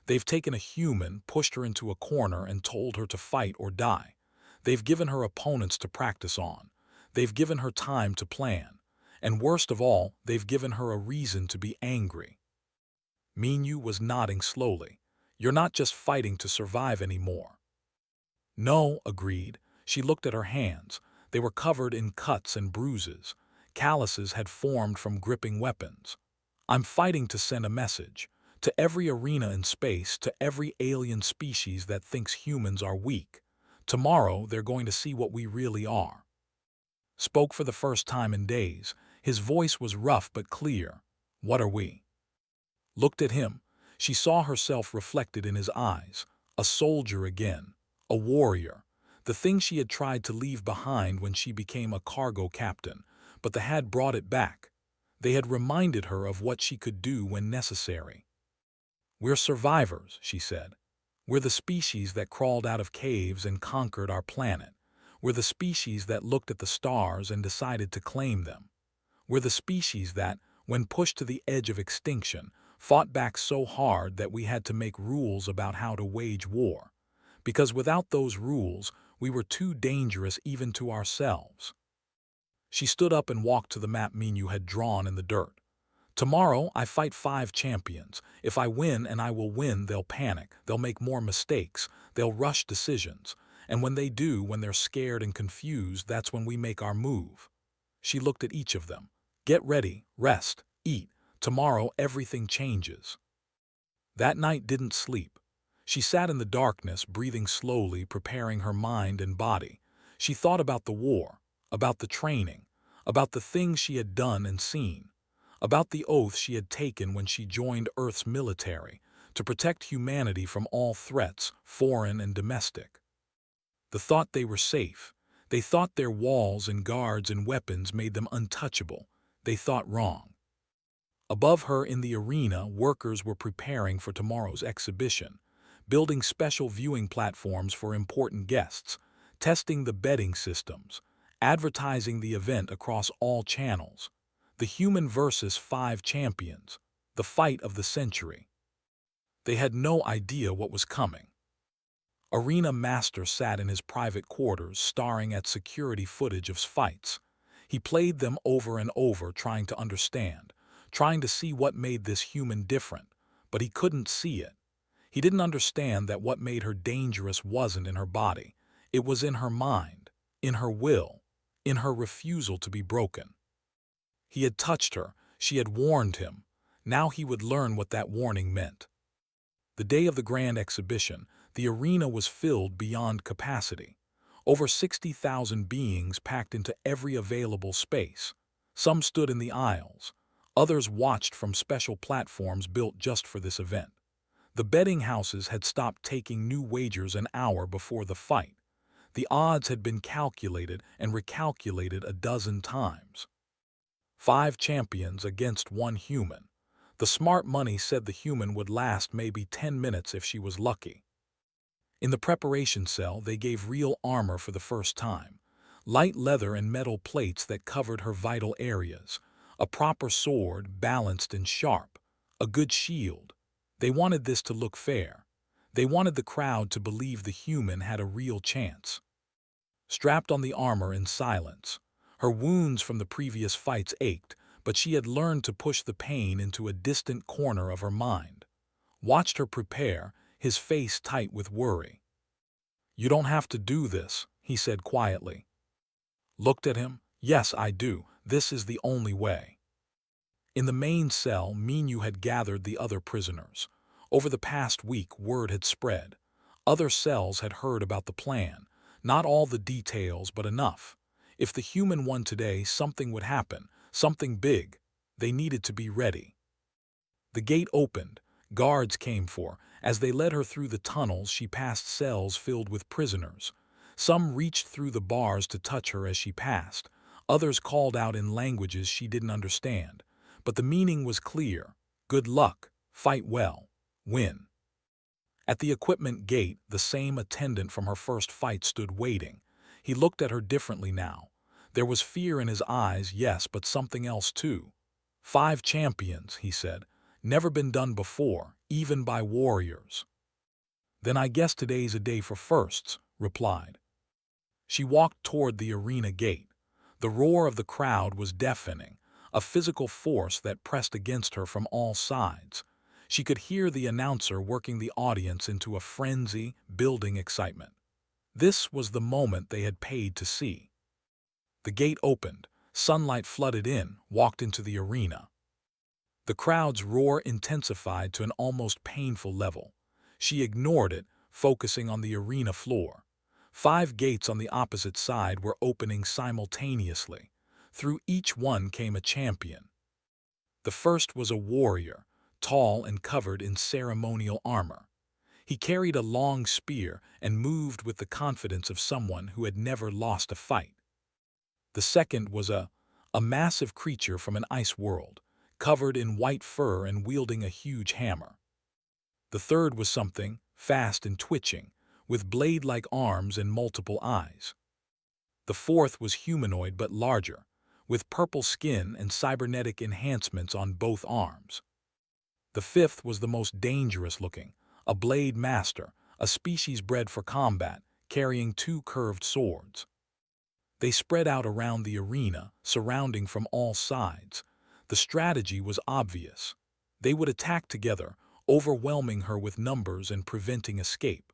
They've taken a human, pushed her into a corner, and told her to fight or die. They've given her opponents to practice on. They've given her time to plan. And worst of all, they've given her a reason to be angry. Minyu was nodding slowly. You're not just fighting to survive anymore. No, agreed. She looked at her hands. They were covered in cuts and bruises. Calluses had formed from gripping weapons. I'm fighting to send a message. To every arena in space, to every alien species that thinks humans are weak. Tomorrow, they're going to see what we really are. Spoke for the first time in days. His voice was rough but clear. What are we? Looked at him. She saw herself reflected in his eyes. A soldier again. A warrior. The thing she had tried to leave behind when she became a cargo captain, but they had brought it back. They had reminded her of what she could do when necessary. We're survivors, she said. We're the species that crawled out of caves and conquered our planet. We're the species that looked at the stars and decided to claim them. We're the species that, when pushed to the edge of extinction, fought back so hard that we had to make rules about how to wage war. Because without those rules, we were too dangerous even to ourselves. She stood up and walked to the map Minyu had drawn in the dirt. Tomorrow, I fight 5 champions. If I win, and I will win, they'll panic, they'll make more mistakes, they'll rush decisions. And when they do, when they're scared and confused, that's when we make our move. She looked at each of them. Get ready, rest, eat. Tomorrow, everything changes. That night didn't sleep. She sat in the darkness, breathing slowly, preparing her mind and body. She thought about the war, about the training, about the things she had done and seen, about the oath she had taken when she joined Earth's military, to protect humanity from all threats, foreign and domestic. The thought they were safe. They thought their walls and guards and weapons made them untouchable. They thought wrong. Above her in the arena, workers were preparing for tomorrow's exhibition, building special viewing platforms for important guests, testing the betting systems, advertising the event across all channels. The human versus 5 champions, the fight of the century. They had no idea what was coming. Arena Master sat in his private quarters staring at security footage of fights. He played them over and over, trying to understand, trying to see what made this human different, but he couldn't see it. He didn't understand that what made her dangerous wasn't in her body. It was in her mind, in her will, in her refusal to be broken. He had touched her. She had warned him. Now he would learn what that warning meant. The day of the grand exhibition, the arena was filled beyond capacity. Over 60,000 beings packed into every available space. Some stood in the aisles. Others watched from special platforms built just for this event. The betting houses had stopped taking new wagers an hour before the fight. The odds had been calculated and recalculated a dozen times. 5 champions against 1 human. The smart money said the human would last maybe 10 minutes if she was lucky. In the preparation cell, they gave real armor for the first time. Light leather and metal plates that covered her vital areas. A proper sword, balanced and sharp. A good shield. They wanted this to look fair. They wanted the crowd to believe the human had a real chance. Strapped on the armor in silence. Her wounds from the previous fights ached, but she had learned to push the pain into a distant corner of her mind. Watched her prepare, his face tight with worry. "You don't have to do this," he said quietly. Looked at him. "Yes, I do. This is the only way." In the main cell, Minu had gathered the other prisoners. Over the past week, word had spread. Other cells had heard about the plan. Not all the details, but enough. If the human won today, something would happen, something big. They needed to be ready. The gate opened. Guards came for. As they led her through the tunnels, she passed cells filled with prisoners. Some reached through the bars to touch her as she passed. Others called out in languages she didn't understand. But the meaning was clear. Good luck. Fight well. Win. At the equipment gate, the same attendant from her first fight stood waiting. He looked at her differently now. There was fear in his eyes, yes, but something else too. 5 champions, he said. Never been done before, even by warriors. Then I guess today's a day for firsts, replied. She walked toward the arena gate. The roar of the crowd was deafening, a physical force that pressed against her from all sides. She could hear the announcer working the audience into a frenzy, building excitement. This was the moment they had paid to see. The gate opened, sunlight flooded in, walked into the arena. The crowd's roar intensified to an almost painful level. She ignored it, focusing on the arena floor. 5 gates on the opposite side were opening simultaneously. Through each one came a champion. The first was a warrior, tall and covered in ceremonial armor. He carried a long spear and moved with the confidence of someone who had never lost a fight. The second was a massive creature from an ice world, covered in white fur and wielding a huge hammer. The third was something, fast and twitching, with blade-like arms and multiple eyes. The fourth was humanoid but larger, with purple skin and cybernetic enhancements on both arms. The fifth was the most dangerous looking, a blade master, a species bred for combat, carrying 2 curved swords. They spread out around the arena, surrounding from all sides. The strategy was obvious. They would attack together, overwhelming her with numbers and preventing escape.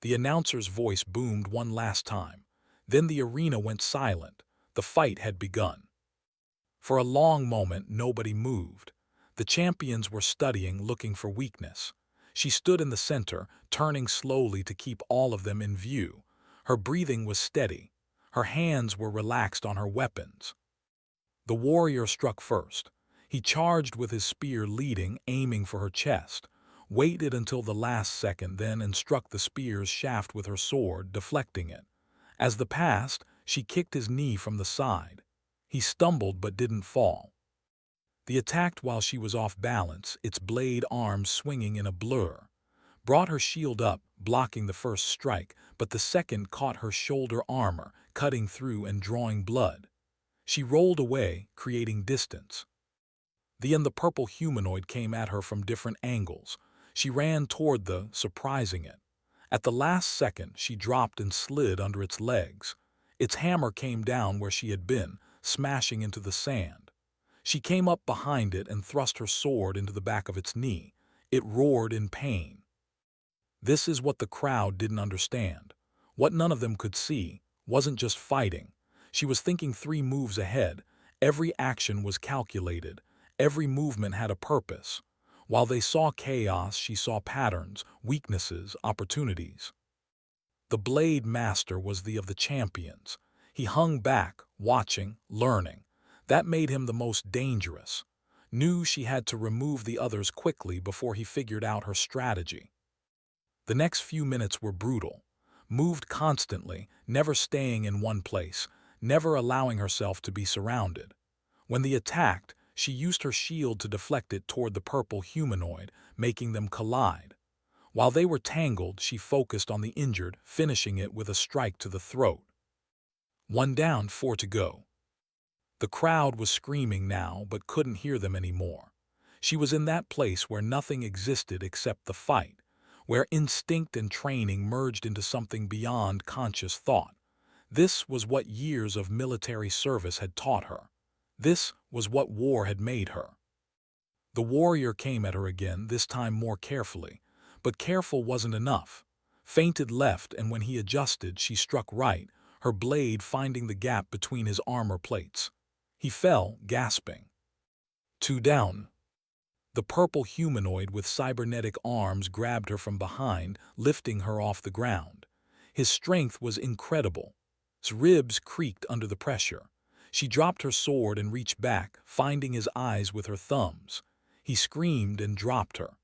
The announcer's voice boomed one last time. Then the arena went silent. The fight had begun. For a long moment, nobody moved. The champions were studying, looking for weakness. She stood in the center, turning slowly to keep all of them in view. Her breathing was steady. Her hands were relaxed on her weapons. The warrior struck first. He charged with his spear leading, aiming for her chest, waited until the last second then and struck the spear's shaft with her sword, deflecting it. As the passed, she kicked his knee from the side. He stumbled but didn't fall. The attack while she was off balance, its blade arms swinging in a blur. Brought her shield up, blocking the first strike, but the second caught her shoulder armor, cutting through and drawing blood. She rolled away, creating distance. The purple humanoid came at her from different angles. She ran toward surprising it. At the last second, she dropped and slid under its legs. Its hammer came down where she had been, smashing into the sand. She came up behind it and thrust her sword into the back of its knee. It roared in pain. This is what the crowd didn't understand. What none of them could see wasn't just fighting. She was thinking 3 moves ahead. Every action was calculated. Every movement had a purpose. While they saw chaos, she saw patterns, weaknesses, opportunities. The Blade Master was the of the champions. He hung back, watching, learning. That made him the most dangerous. Knew she had to remove the others quickly before he figured out her strategy. The next few minutes were brutal. Moved constantly, never staying in one place, never allowing herself to be surrounded. When they attacked, she used her shield to deflect it toward the purple humanoid, making them collide. While they were tangled, she focused on the injured, finishing it with a strike to the throat. 1 down, 4 to go. The crowd was screaming now, but couldn't hear them anymore. She was in that place where nothing existed except the fight, where instinct and training merged into something beyond conscious thought. This was what years of military service had taught her. This was what war had made her. The warrior came at her again, this time more carefully. But careful wasn't enough. Feinted left, and when he adjusted, she struck right, her blade finding the gap between his armor plates. He fell, gasping. 2 down. The purple humanoid with cybernetic arms grabbed her from behind, lifting her off the ground. His strength was incredible. His ribs creaked under the pressure. She dropped her sword and reached back, finding his eyes with her thumbs. He screamed and dropped her.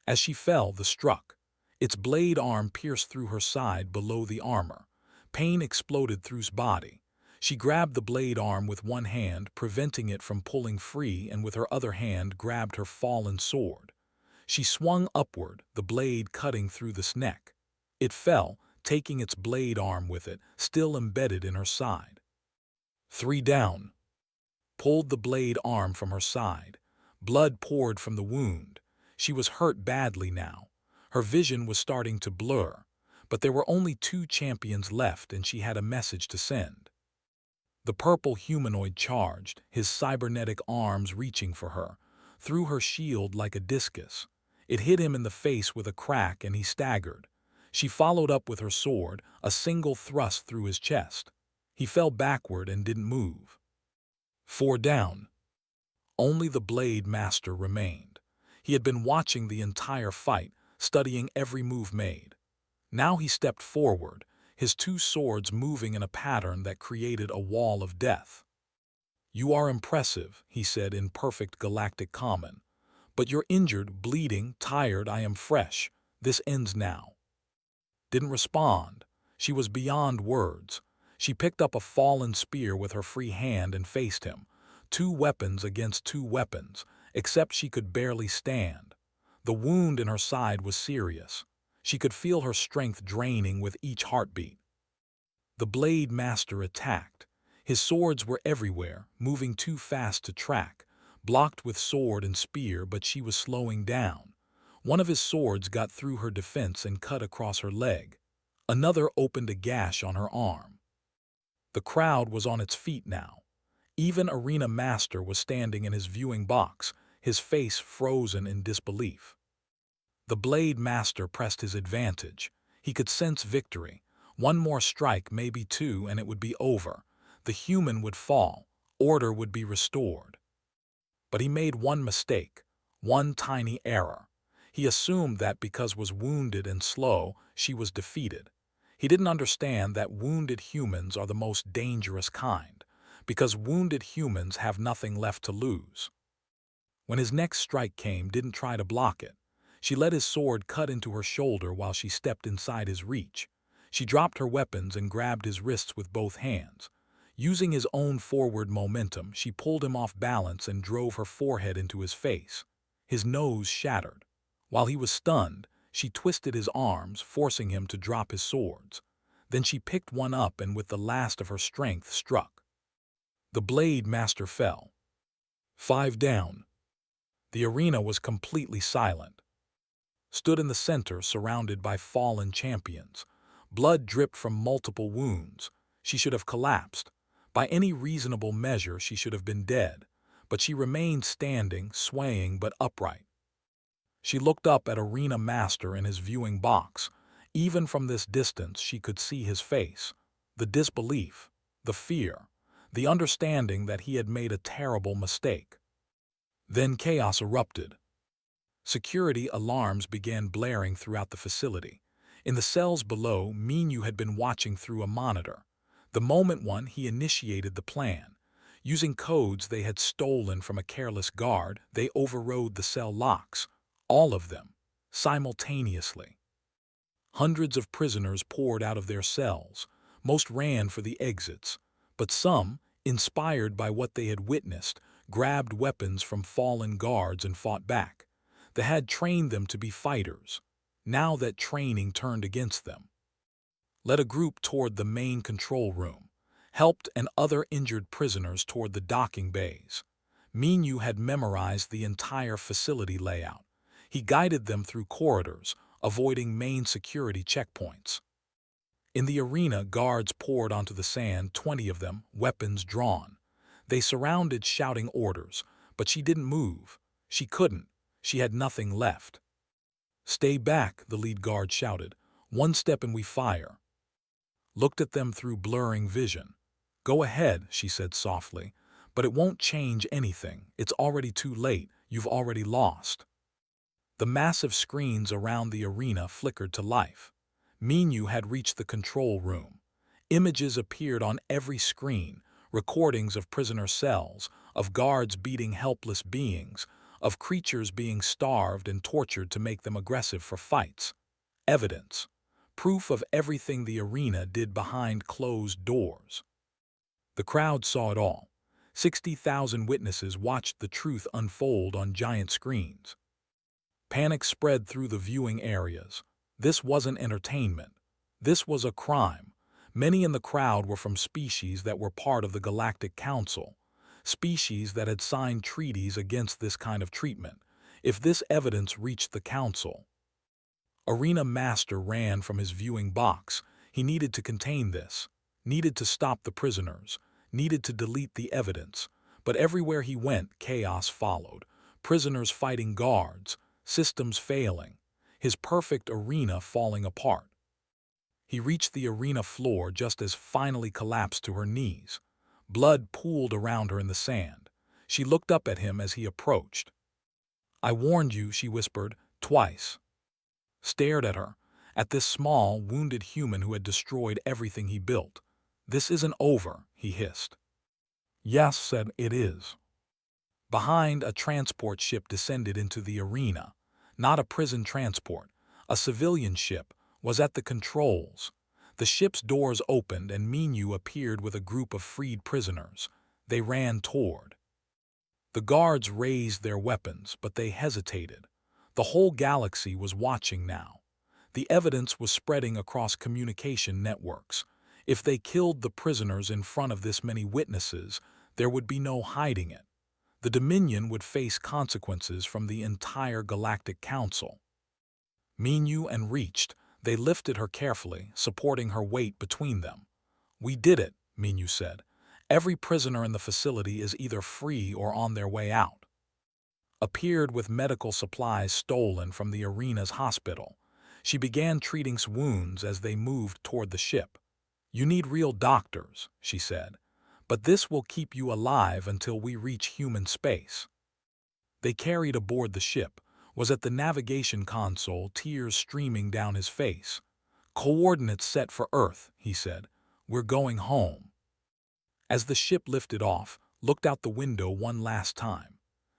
As she fell, the struck. Its blade arm pierced through her side below the armor. Pain exploded through his body. She grabbed the blade arm with one hand, preventing it from pulling free, and with her other hand grabbed her fallen sword. She swung upward, the blade cutting through this neck. It fell, taking its blade arm with it, still embedded in her side. 3 down. Pulled the blade arm from her side. Blood poured from the wound. She was hurt badly now. Her vision was starting to blur. But there were only 2 champions left, and she had a message to send. The purple humanoid charged, his cybernetic arms reaching for her, threw her shield like a discus. It hit him in the face with a crack, and he staggered. She followed up with her sword, a single thrust through his chest. He fell backward and didn't move. 4 down. Only the Blade Master remained. He had been watching the entire fight, studying every move made. Now he stepped forward, his 2 swords moving in a pattern that created a wall of death. "You are impressive," he said in perfect galactic common. "But you're injured, bleeding, tired. I am fresh. This ends now." Didn't respond. She was beyond words. She picked up a fallen spear with her free hand and faced him. 2 weapons against 2 weapons, except she could barely stand. The wound in her side was serious. She could feel her strength draining with each heartbeat. The Blade Master attacked. His swords were everywhere, moving too fast to track, blocked with sword and spear, but she was slowing down. One of his swords got through her defense and cut across her leg. Another opened a gash on her arm. The crowd was on its feet now. Even Arena Master was standing in his viewing box, his face frozen in disbelief. The Blade Master pressed his advantage. He could sense victory. 1 more strike, maybe 2, and it would be over. The human would fall. Order would be restored. But he made one mistake, one tiny error. He assumed that because was wounded and slow, she was defeated. He didn't understand that wounded humans are the most dangerous kind, because wounded humans have nothing left to lose. When his next strike came, didn't try to block it. She let his sword cut into her shoulder while she stepped inside his reach. She dropped her weapons and grabbed his wrists with both hands. Using his own forward momentum, she pulled him off balance and drove her forehead into his face. His nose shattered. While he was stunned, she twisted his arms, forcing him to drop his swords. Then she picked one up and with the last of her strength struck. The Blade Master fell. 5 down. The arena was completely silent. Stood in the center, surrounded by fallen champions. Blood dripped from multiple wounds. She should have collapsed. By any reasonable measure, she should have been dead. But she remained standing, swaying but upright. She looked up at Arena Master in his viewing box. Even from this distance, she could see his face. The disbelief, the fear, the understanding that he had made a terrible mistake. Then chaos erupted. Security alarms began blaring throughout the facility. In the cells below, Minyu had been watching through a monitor. The moment he initiated the plan. Using codes they had stolen from a careless guard, they overrode the cell locks, all of them, simultaneously. Hundreds of prisoners poured out of their cells. Most ran for the exits, but some, inspired by what they had witnessed, grabbed weapons from fallen guards and fought back. They had trained them to be fighters. Now that training turned against them. Led a group toward the main control room, helped and other injured prisoners toward the docking bays. Minyu had memorized the entire facility layout. He guided them through corridors, avoiding main security checkpoints. In the arena, guards poured onto the sand, 20 of them, weapons drawn. They surrounded, shouting orders, but she didn't move. She couldn't. She had nothing left. "Stay back," the lead guard shouted. "One step and we fire." Looked at them through blurring vision. "Go ahead," she said softly, "but it won't change anything. It's already too late. You've already lost." The massive screens around the arena flickered to life. Minyu had reached the control room. Images appeared on every screen, recordings of prisoner cells, of guards beating helpless beings, of creatures being starved and tortured to make them aggressive for fights. Evidence. Proof of everything the arena did behind closed doors. The crowd saw it all. 60,000 witnesses watched the truth unfold on giant screens. Panic spread through the viewing areas. This wasn't entertainment. This was a crime. Many in the crowd were from species that were part of the Galactic Council, species that had signed treaties against this kind of treatment. If this evidence reached the Council. Arena Master ran from his viewing box. He needed to contain this, needed to stop the prisoners, needed to delete the evidence. But everywhere he went, chaos followed. Prisoners fighting guards, systems failing, his perfect arena falling apart. He reached the arena floor just as finally collapsed to her knees. Blood pooled around her in the sand. She looked up at him as he approached. "I warned you," she whispered, "twice." Stared at her, at this small, wounded human who had destroyed everything he built. "This isn't over," he hissed. "Yes," said, "it is." Behind, a transport ship descended into the arena. Not a prison transport. A civilian ship was at the controls. The ship's doors opened and Minyu appeared with a group of freed prisoners. They ran toward. The guards raised their weapons, but they hesitated. The whole galaxy was watching now. The evidence was spreading across communication networks. If they killed the prisoners in front of this many witnesses, there would be no hiding it. The Dominion would face consequences from the entire Galactic Council. Minyu and reached. They lifted her carefully, supporting her weight between them. "We did it," Minyu said. "Every prisoner in the facility is either free or on their way out." Appeared with medical supplies stolen from the arena's hospital. She began treating wounds as they moved toward the ship. "You need real doctors," she said. "But this will keep you alive until we reach human space." They carried aboard the ship, was at the navigation console, tears streaming down his face. "Coordinates set for Earth," he said. "We're going home." As the ship lifted off, looked out the window one last time.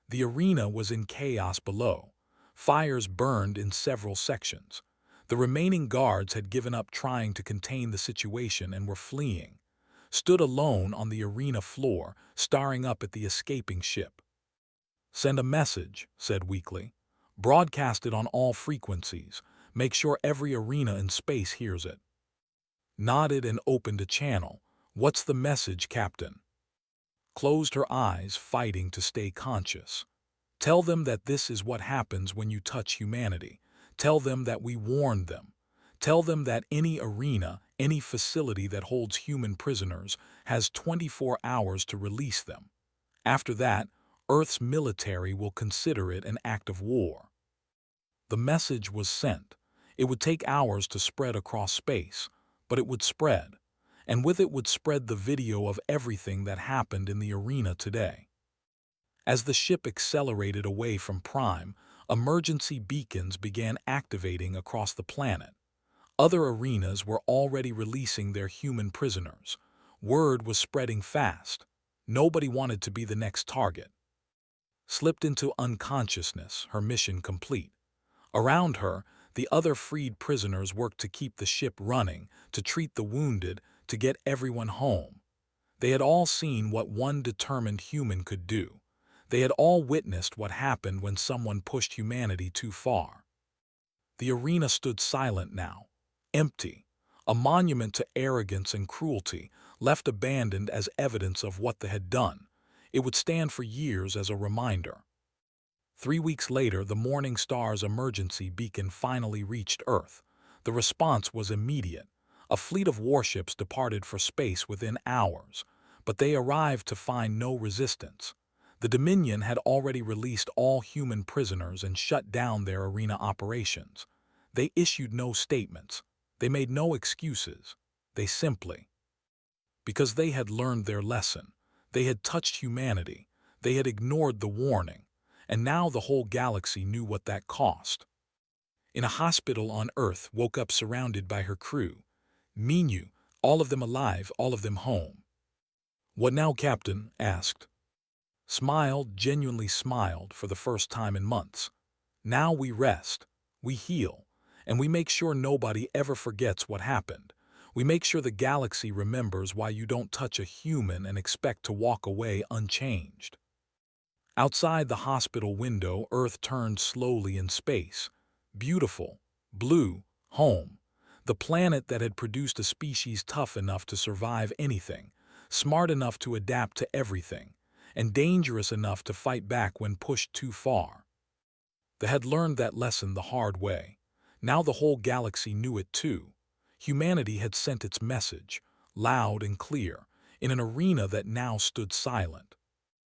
The arena was in chaos below. Fires burned in several sections. The remaining guards had given up trying to contain the situation and were fleeing. Stood alone on the arena floor, staring up at the escaping ship. "Send a message," said weakly. "Broadcast it on all frequencies. Make sure every arena in space hears it." Nodded and opened a channel. "What's the message, Captain?" Closed her eyes, fighting to stay conscious. "Tell them that this is what happens when you touch humanity. Tell them that we warned them. Tell them that any arena, any facility that holds human prisoners, has 24 hours to release them. After that, Earth's military will consider it an act of war." The message was sent. It would take hours to spread across space, but it would spread. And with it would spread the video of everything that happened in the arena today. As the ship accelerated away from Prime, emergency beacons began activating across the planet. Other arenas were already releasing their human prisoners. Word was spreading fast. Nobody wanted to be the next target. Slipped into unconsciousness, her mission complete. Around her, the other freed prisoners worked to keep the ship running, to treat the wounded, to get everyone home. They had all seen what one determined human could do. They had all witnessed what happened when someone pushed humanity too far. The arena stood silent now, empty, a monument to arrogance and cruelty, left abandoned as evidence of what they had done. It would stand for years as a reminder. 3 weeks later, the Morning Star's emergency beacon finally reached Earth. The response was immediate. A fleet of warships departed for space within hours, but they arrived to find no resistance. The Dominion had already released all human prisoners and shut down their arena operations. They issued no statements. They made no excuses. They simply, because they had learned their lesson. They had touched humanity. They had ignored the warning. And now the whole galaxy knew what that cost. In a hospital on Earth, woke up surrounded by her crew. Menu, all of them alive, all of them home. "What now, Captain?" asked. Smiled, genuinely smiled for the first time in months. "Now we rest, we heal, and we make sure nobody ever forgets what happened. We make sure the galaxy remembers why you don't touch a human and expect to walk away unchanged." Outside the hospital window, Earth turned slowly in space. Beautiful, blue, home. The planet that had produced a species tough enough to survive anything, smart enough to adapt to everything, and dangerous enough to fight back when pushed too far. They had learned that lesson the hard way. Now the whole galaxy knew it too. Humanity had sent its message, loud and clear, in an arena that now stood silent.